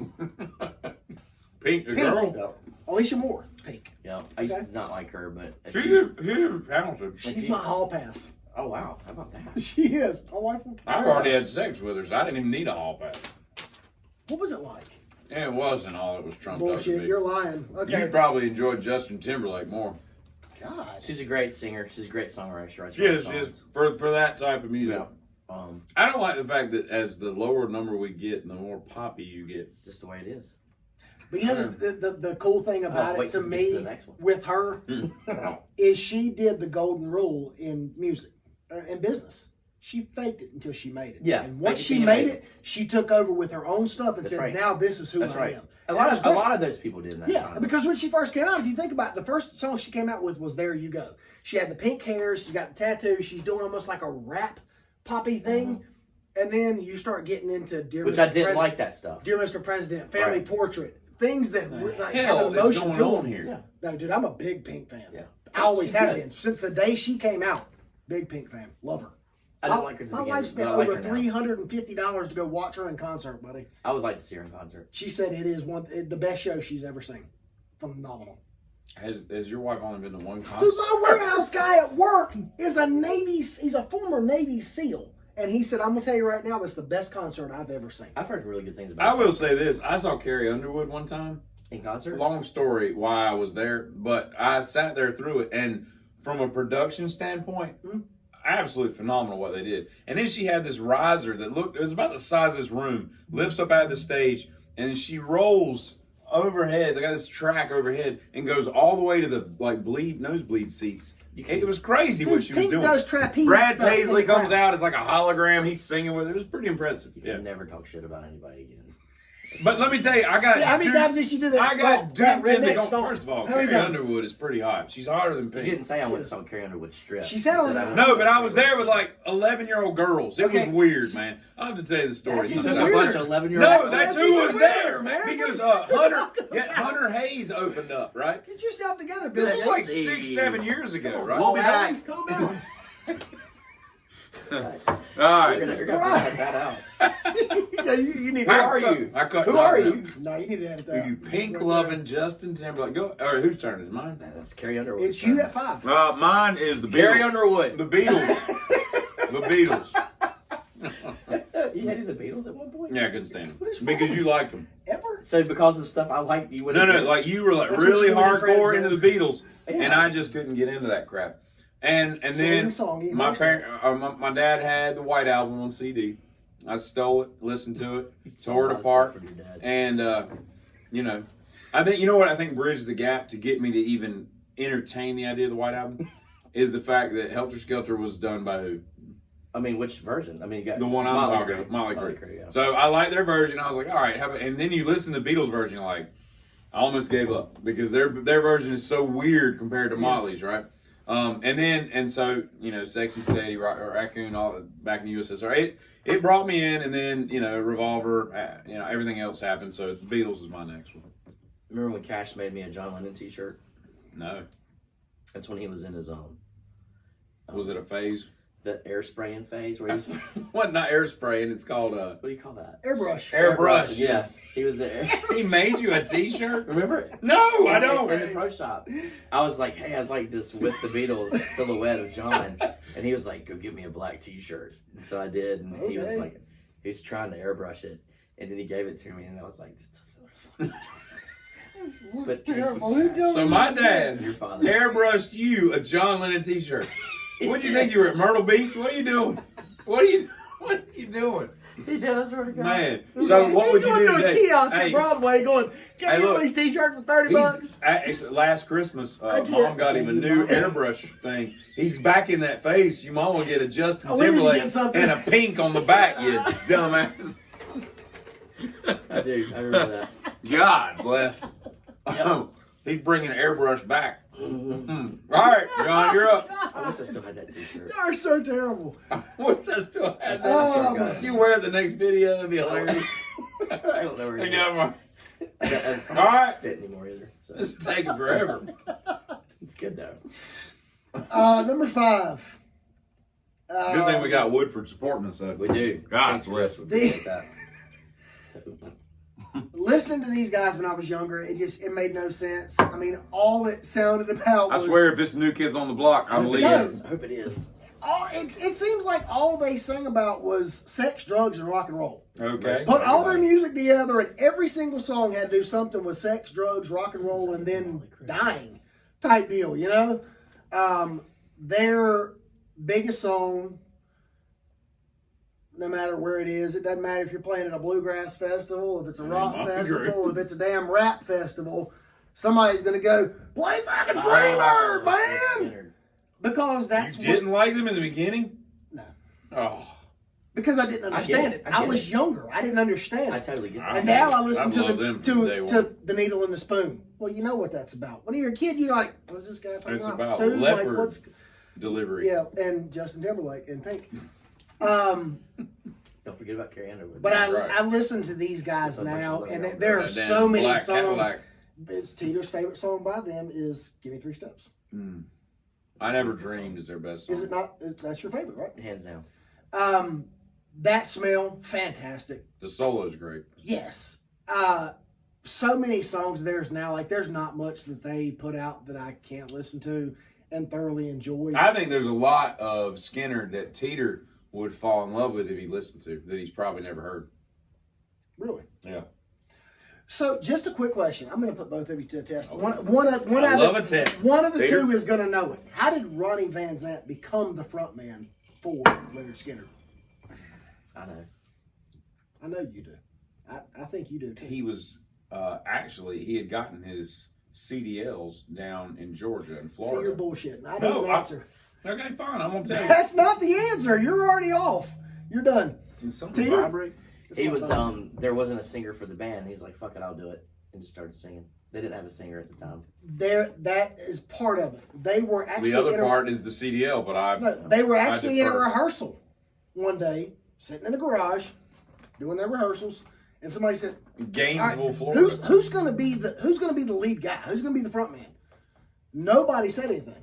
Pink, the girl. No. Alicia Moore. Pink. Yeah, I used Okay. to not like her, but She's talented. She's my hall pass. oh wow, how about that? She is. My wife will I've already had sex with her, so I didn't even need a hall pass. What was it like? Yeah, it wasn't all it was trumped up to Bullshit. be. You're lying. Okay. You probably enjoyed Justin Timberlake more. God. She's a great singer. She's a great songwriter. She writes She is, songs. she is for that type of music. Yeah. I don't like the fact that as the lower number we get, the more poppy you get. It's just the way it is. But you know the cool thing about wait it to till we get to me the next one. with her is she did the golden rule in music, in business. She faked it until she made it. Yeah, And once fake it she till you made make it, she took over with her own stuff and That's said, right. "Now this is who That's I right. am." A And lot that was of great. those people did that. Yeah, time. because when she first came out, if you think about it, the first song she came out with was "There You Go." She had the pink hair, she's got the tattoo, she's doing almost like a rap poppy thing, and then you start getting into "Dear which Mr. I didn't President," like that stuff. "Dear Mr. President," "Family Right. Portrait," things that like, have Hell an is emotion going to on them. here. Yeah. No, dude, I'm a big Pink fan. Yeah. I always She's have good. been since the day she came out. Big Pink fan, love her. I didn't like her. At the My beginning, wife spent but I like over her now. $350 to go watch her in concert, buddy. I would like to see her in concert. She said it is the best show she's ever seen. Phenomenal. Has your wife only been to one concert? Dude, my warehouse guy at work is he's a former Navy SEAL. And he said, I'm going to tell you right now, that's the best concert I've ever seen. I've heard really good things about. I her. will say this: I saw Carrie Underwood one time. in concert. Long story why I was there, but I sat there through it, and from a production standpoint, absolutely phenomenal what they did. And then she had this riser that it was about the size of this room, lifts up out of the stage, and then she rolls overhead. They got this track overhead and goes all the way to the nosebleed seats. It was crazy what she was Pink doing. does trapeze Brad stuff in Paisley the comes crowd. out as like a hologram. He's singing with it. It was pretty impressive. You Yeah. can never talk shit about anybody again. But let me tell you, I got Yeah, how many duped- times did she do that? I got stomp, that duped into redneck going. stomp? First of all, How many Carrie times? Underwood is pretty hot. She's hotter than You Pink. didn't say I went to some Carrie Underwood strip. She said on You the- I No, went but to I was Carrie there with Underwood like 11-year-old girls. It Okay. was weird, man. I'll have to tell you the story. That's strip. even You took a weirder. bunch of 11-year-olds. No, that's That's who even was weirder, there, man. Because Hunter Hayes opened up, right? Get yourself together, This Bill. was like see. 6-7 years ago, right? We'll be back. Calm down. All right. You're gonna cut that out. Yeah, you need Who are you? I cut Who that are out. you? No, you need to edit that. You pink loving Justin Timberlake. Go. All right, whose turn is it? Mine. That's Carrie Underwood. It's you at 5. Mine is the Carrie Beatles. Underwood. The Beatles. The Beatles. You hated the Beatles at one point? Yeah, I couldn't stand them What is wrong because with you liked them. Ever? So because of stuff I liked, you wouldn't. No, like you were like That's what really you and your friends hardcore did. into the Beatles, Yeah. and I just couldn't get into that crap. And Sing then the song, you my heard parent, my dad had the White Album on CD. I stole it, listened to it, Stole tore a it lot of apart, stuff from your dad. and you know, I think what I think bridged the gap to get me to even entertain the idea of the White Album is the fact that Helter Skelter was done by who? I mean, which version? I mean, you got The one I'm Motley talking Crue. about, Motley Crue. Crue, yeah. So I liked their version. I was like, all right, how about? And then you listen to the Beatles version, you're like, I almost gave up because their version is so weird compared to Motley's, right? And so you know, Sexy Sadie, Raccoon, all back in the USSR. It brought me in, and then you know, Revolver, you know, everything else happened. So the Beatles is my next one. Remember when Cash made me a John Lennon T-shirt? No, That's when he was in his was it a phase? the air spraying phase where he was. What? Not air spray, and it's called What do you call that? Airbrush. airbrush. Yes, he was there. He made you a T-shirt. Remember? No, I don't. In the pro shop, I was like, "Hey, I'd like this with the Beatles silhouette of John," and he was like, "Go get me a black T-shirt." And so I did, and he was Okay. like, he was trying to airbrush it, and then he gave it to me, and I was like, "This doesn't." Looks terrible. Who does So my dad Your father. airbrushed you a John Lennon T-shirt. What'd you think you were at Myrtle Beach? What are you doing? What are you doing, He did. I swear to God. man? So what would He's you going do to a today? kiosk Hey, at Broadway going, can I Hey, get look. these t-shirts for 30 bucks? it's last Christmas, I Mom can't got him a new airbrush thing. He's back in that face. You mom will get a Justin Oh, we need to Timberlake get something. and a pink on the back, you dumbass. I do. I remember that. God bless. Oh, he's bringing an airbrush back. All right, John, you're up. I wish I still had that T-shirt. You're so terrible. What does still have Oh, that? You wear it the next video, it'd be hilarious. I don't know where Hey, it John, is. all right. Fit anymore either. So This is taking forever. it's good though. Number 5. Good thing we got Woodford supporting us, though. We do. God Thanks, bless Chris. them. Appreciate that. Listening to these guys when I was younger, it made no sense. I mean, all it sounded about I was... swear, if it's New Kids on the Block, I'm It leaving. does. I hope it is. It seems like all they sang about was sex, drugs, and rock and roll. Okay. Put all their music together, and every single song had to do something with sex, drugs, rock and roll, and then dying type deal, you know? Their biggest song, no matter where it is, it doesn't matter if you're playing at a bluegrass festival, if it's a rock festival, if it's a damn rap festival, somebody's going to go, play fucking Freebird, man! Because that's You didn't like them in the beginning? No. Oh. Because I didn't understand it. I was younger. I didn't understand I it. totally get that. And now I listen I've to loved them from day one. to the Needle and the Spoon. Well, you know what that's about. When you're a kid, you're like, "What's this guy talking It's about? about Food? leopard. Like, what's Delivery. yeah?" And Justin Timberlake in Pink. Don't forget about Carrie Underwood. But That's right. I listen to these guys That's a bunch now, of and little there are That damn so many black songs. Cadillac. It's Teeter's favorite song by them is "Give Me 3 Steps." I Never Dreamed is their best song. Is it not? That's your favorite, right? Hands down. That Smell, fantastic. The solo's great. Yes. So many songs of theirs now, like there's not much that they put out that I can't listen to and thoroughly enjoy. I think there's a lot of Skinner that Teeter would fall in love with if he listened to, that he's probably never heard. Really? Yeah. So, just a quick question. I'm going to put both of you to the test. One I of love a test. One of the Peter? two is going to know it. How did Ronnie Van Zant become the front man for Leonard Skinner? I know. I know you do. I think you do too. He was, actually, he had gotten his CDLs down in Georgia and See, you're Florida. bullshitting. I No, didn't answer. Okay, fine. I'm going to tell you. That's not the answer. You're already off. You're done. Can something Teeter? vibrate? He was there wasn't a singer for the band. He's like, fuck it, I'll do it. And just started singing. They didn't have a singer at the time. That is part of it. They were actually The other in a- part is the CDL, but I. No, they were actually in a defer. rehearsal one day, sitting in the garage, doing their rehearsals, and somebody said, Gainesville, "All right, Florida. who's going to be the lead guy? Who's going to be the front man?" Nobody said anything,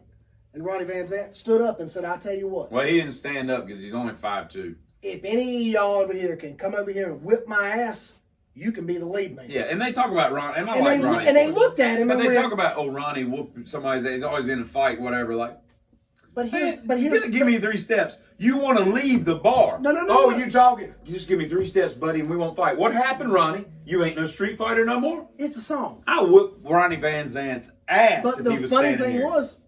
and Ronnie Van Zant stood up and said, "I tell you what, Well, he didn't stand up because he's only 5'2". if any of y'all over here can come over here and whip my ass, you can be the lead man." Yeah, and they talk about Ron, and I And like they, Ronnie. and they of course. looked at him But and they went, talk about, oh, Ronnie whooped somebody's ass. He's always in a fight, whatever. Like, "But hey, here's you better give me 3 steps. You want to leave the bar. No, Oh, no. you talking. You just give me 3 steps, buddy, and we won't fight. What happened, Ronnie? You ain't no street fighter no more? it's a song." I whoop Ronnie Van Zant's ass But if the he was funny standing thing here. was,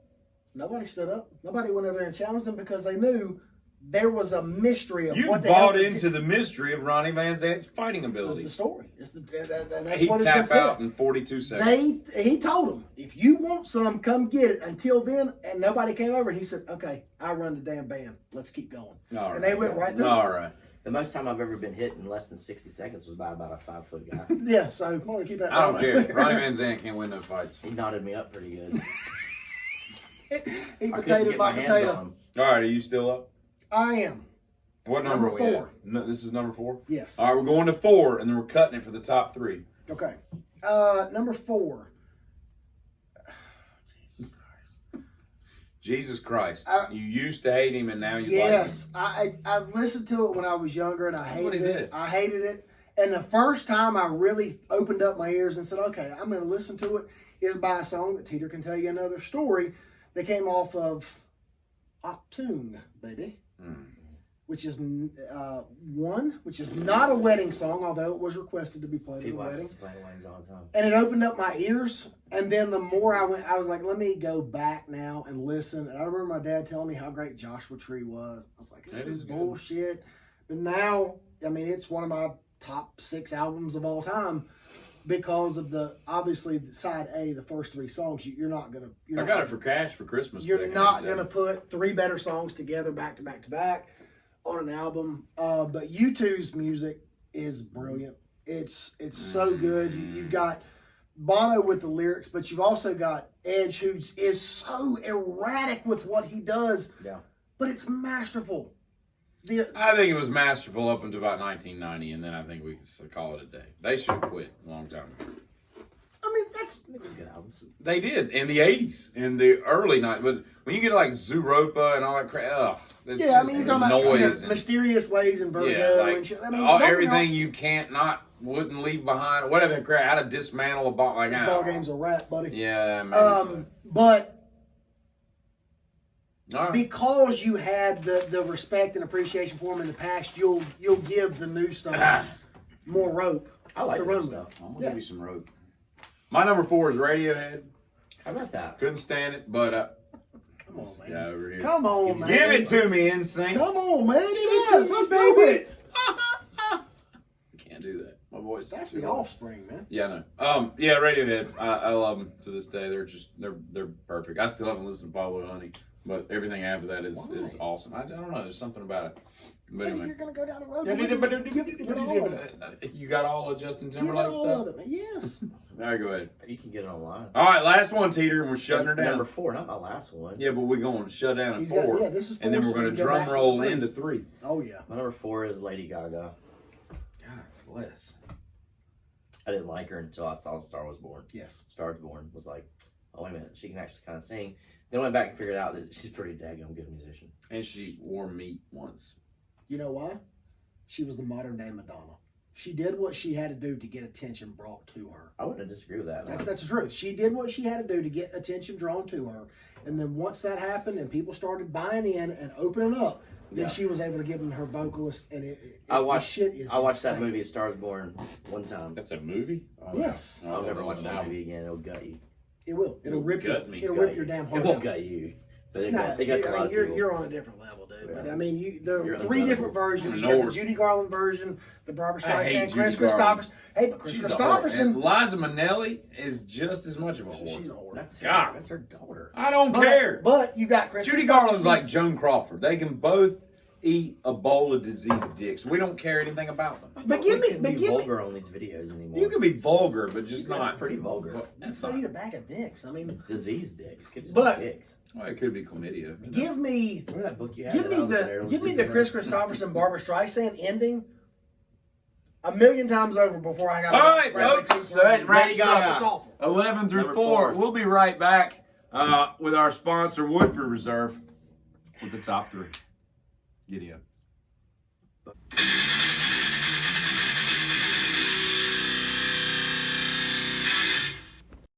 nobody stood up. Nobody went over there and challenged him because they knew there was a mystery of You what the hell bought this into the mystery of Ronnie Van Zant's fighting was ability. the story. It's that's He'd what it's tap been out said. in 42 seconds. He told them, if you want some, come get it. Until then, and nobody came over, and he said, "Okay, I run the damn band. Let's keep going." All And they went right through. All right. The most time I've ever been hit in less than 60 seconds was by about a 5-foot guy. Yeah, so I want to keep that. I don't down. care. Ronnie Van Zant can't win those fights. He knotted me up pretty good. He I couldn't potato get by my hands potato. on him. All right, are you still up? I am. What number Number are we 4. at? No, this is number 4? Yes. All right, we're going to 4, and then we're cutting it for the top 3. Okay. Number 4. Jesus Christ. You used to hate him, and now you Yes, I listened to it when I was younger, and I what hated he it. said. I hated it. And the first time I really opened up my ears and said, "Okay, I'm going to listen to it," is by a song that Teeter can tell you another story that came off of Octoon, baby, which is which is not a wedding song, although it was requested to be played at He a wedding. was playing weddings all the time. And it opened up my ears. And then the more I went, I was like, let me go back now and listen. And I remember my dad telling me how great Joshua Tree was. I was like, this That is is good. bullshit. But now, I mean, it's one of my top 6 albums of all time because of obviously side A, the first 3 songs. You're not going to. I got it for cash for Christmas. You're back in not 87. going to put 3 better songs together back to back to back on an album. But U2's music is brilliant. It's so good. You've got Bono with the lyrics, but you've also got Edge, who is so erratic with what he does. Yeah. But it's masterful. I think it was masterful up until about 1990, and then I think we could call it a day. They should have quit a long time ago. I mean, That's some good albums. They did in the 80s, in the early 90s. But when you get like Zooropa and all that crap, ugh. It's Yeah, I just mean, you're talking about noise. Mysterious Ways and Vertigo Yeah, like and shit. I mean, all, don't get me everything wrong, you wouldn't leave behind, whatever crap, how to dismantle a ball. Like, this ball game's a wrap, buddy. Yeah, maybe But so. All right. because you had the respect and appreciation for him in the past, you'll give the new stuff more rope. I like to the run new with. stuff. I'm gonna give you some rope. My number 4 is Radiohead. How about that? Couldn't stand it, but Come on, man. yeah, over here. Come on, man. Give it to me, Insane. Come on, man. Yes, let's do it. Can't do that. My voice. That's the offspring, man. Yeah, I know. Yeah, Radiohead. I love them to this day. They're perfect. I still haven't listened to Pablo Honey, but everything after that is Why? awesome. I don't know. There's something about it. But Hey, if anyway. you're gonna go down the road, You got all of Justin get Timberlake all stuff? of it, man. Yes. All right, go ahead. You can get it online. All right, last one, Teeter, and we're shutting her down. Number 4, not my last one. Yeah, but we're going to shut down at He's got- 4. yeah, this is and then 4, we're so going we to go back drum to roll 3. into 3. Oh yeah. My number 4 is Lady Gaga. God bless. I didn't like her until I saw Star Was Born. Yes. Star Was Born was like, oh wait a minute, she can actually kind of sing. Then I went back and figured out that she's a pretty daggone good musician. And she wore meat once. You know why? She was the modern day Madonna. She did what she had to do to get attention brought to her. I wouldn't disagree with that. That's the truth. She did what she had to do to get attention drawn to her. And then once that happened and people started buying in and opening up, then she was able to give them her vocalist. And I watched shit is I watched that insane. movie, A Star Is Born, one time. That's a movie? Oh, Yes. no. I'll never that watch was that an movie again. It'll gut you. It will. It'll rip gut you. me. It'll Gut rip your you. damn heart It won't out. gut you, but it No, guts a lot of people. you're on a different level, dude. Yeah. But I mean, there You're are 3 different unbettable. versions. You I know got her. the Judy Garland version, the Barbara I hate Streisand, Chris Judy Garland. Christopherson. Hey, but Chris She's a whore. Christopherson, And Liza Minnelli is just as much of a whore. she's a whore. That's God. That's her daughter. I don't care. But you got Chris Judy Christopherson. Garland's like Joan Crawford. They can both eat a bowl of diseased dicks. We don't care anything about them. But give me, We but can be give me. vulgar on these videos anymore. You can be vulgar, but just That's not. pretty vulgar. Well, that's Still not. eat a bag of dicks. I mean, Disease dicks. Could just But- be dicks. Well, it could be chlamydia. give me, Remember that book you had? give that me I was the, there give me listening the to? Chris Christopherson, Barbara Streisand ending. 1,000,000 times over before I got. All right, folks, that wraps It's up awful. 11 through Number 4. 4. We'll be right back with our sponsor, Woodford Reserve, with the top 3. Giddy up.